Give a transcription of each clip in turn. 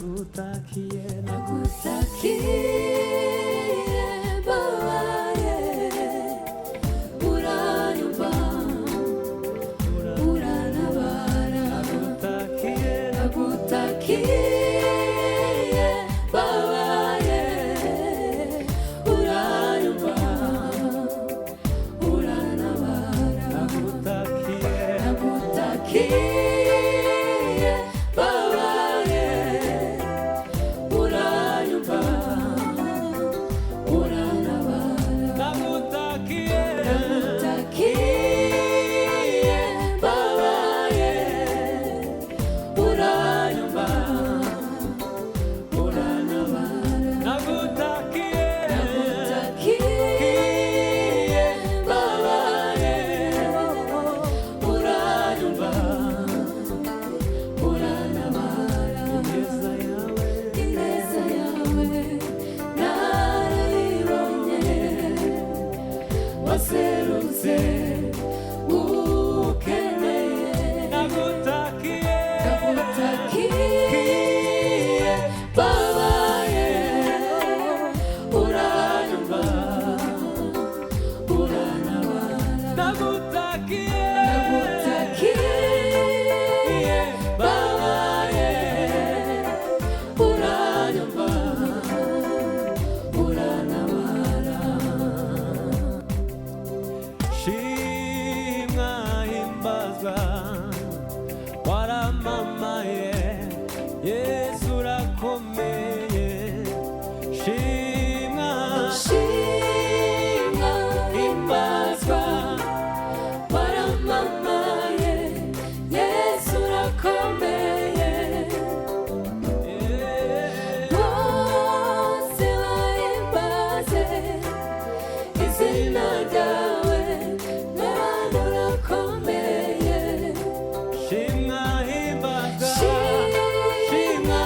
Nagutakiye, nagutakiye babaye, uranyumva urantabara. nagutakiye, Nagutakiye babaye, uranyumva urantabara. nagutakiye, Nagutakiye babaye, uranyumva urantabara. nagutakiye, Nagutakiye babaye, uranyumva urantabara. nagutakiye, Nagutakiye babaye, uranyumva urantabara. ineza yawe, Ineza yawe narayibonye, waserutse ukeneye. nagutakiye, Nagutakiye babaye, uranyumva urantabara. nagutakiye, Nagutakiye babaye, uranyumva urantabara. shimwa himbazwa, waramamaye, Yesu urakomeye, shimwa, Shimwa himbazwa, waramamaye, Yesu urakomeye. Bose bahimbaze izina ryawe, Mana urakomeye. shimwa himbazwa, Shimwa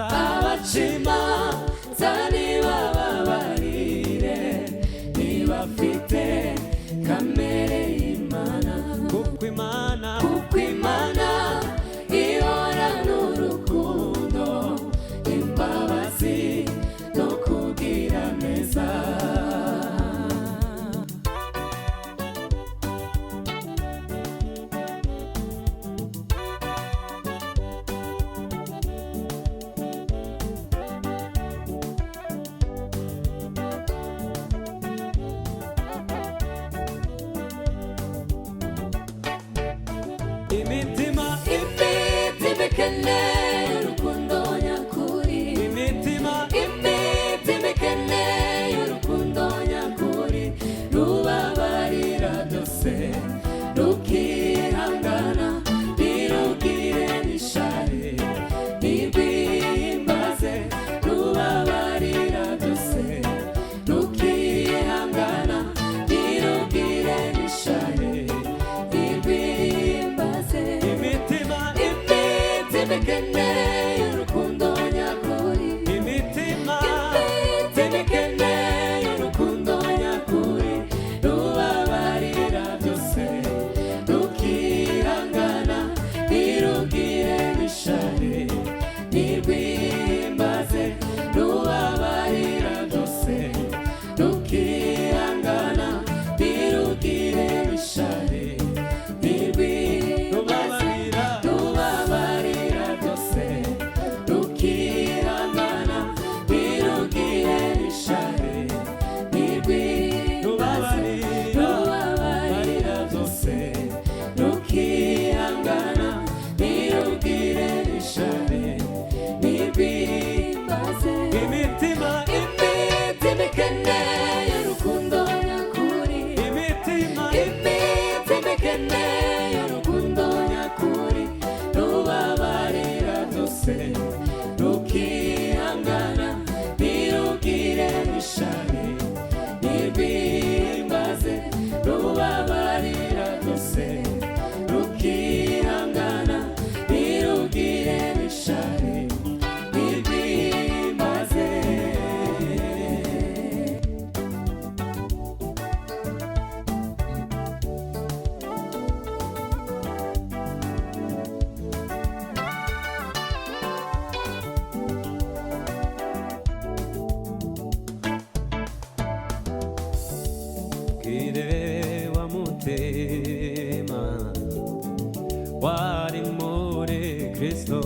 abacimanza nibababarire ntibafite kamere y'Imana kuko Imana ihorana urukundo imbabazi no kugira neza. imitima ikeneye urukundo nyakuri, imitima ikeneye urukundo nyakuri rubabarira byose rukihangana ntirugire n'ishari ntirwihimbaze rubabarira byose rukihangana ntirugire n'ishari ntirwihimbaze. imitima ikeneye urukundo nyakuri, imitima ikeneye urukundo nyakuri rubabarira byose rukihangana ntirugire n'ishari ntirwihimbaze rubabarira byose rukihangana ntirugire n'ishari rubabarira rubabarira byose rukihangana ntirugire n'ishari ntirwihimbaze rubabarira byose rukihangana ntirugire n'ishari ntirwihimbaze. imitima ikeneye urukundo nyakuri, imitima ikeneye urukundo nyakuri rubabarira byose rukihangana ntirugire n'ishari ntirwihimbaze rubabarira byose rukihangana ntirugire n'ishari ntirwihimbaze. Mugire wa mutima wari muri Kristo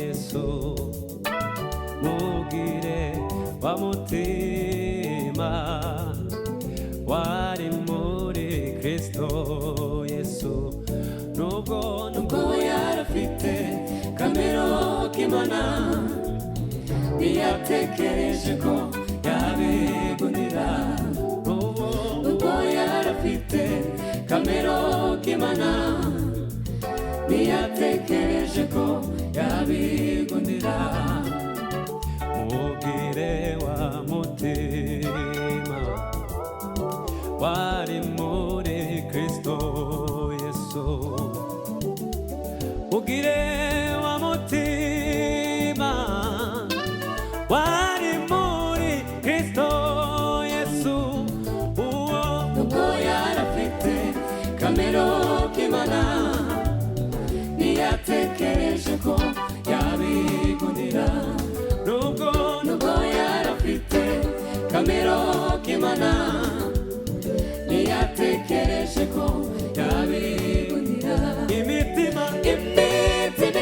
Yesu, mugire wa mutima wari muri Kristo Yesu, nubwo yarafite kamero k'Imana ntiyatekereje ko yabigundira, ubwo yarafite kamero k'Imana ntiyatekereje ko yabigundira. mugire wa mutima wari muri Kristo Yesu, mugire wa mutima wari muri Kristo Yesu, ubwo yarafite kamero k'Imana ntiyatekereje ko yabigundira, nubwo yarafite kamero k'Imana ntiyatekereje ko yabigundira. imitima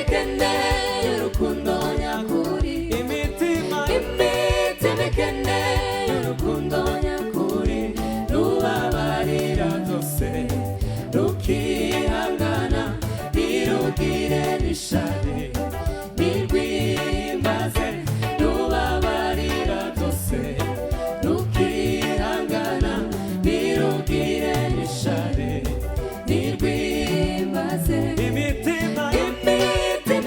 ikeneye urukundo nyakuri, imitima ikeneye urukundo nyakuri rubabarira byose rukihangana ntirugire n'ishari ntirwihimbaze rubabarira byose rukihangana ntirugire n'ishari ntirwihimbaze. imitima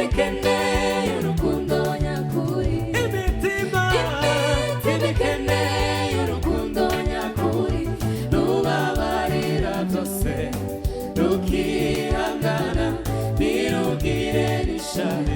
ikeneye urukundo nyakuri, imitima ikeneye urukundo nyakuri rubabarira byose rukihangana ntirugire n'ishari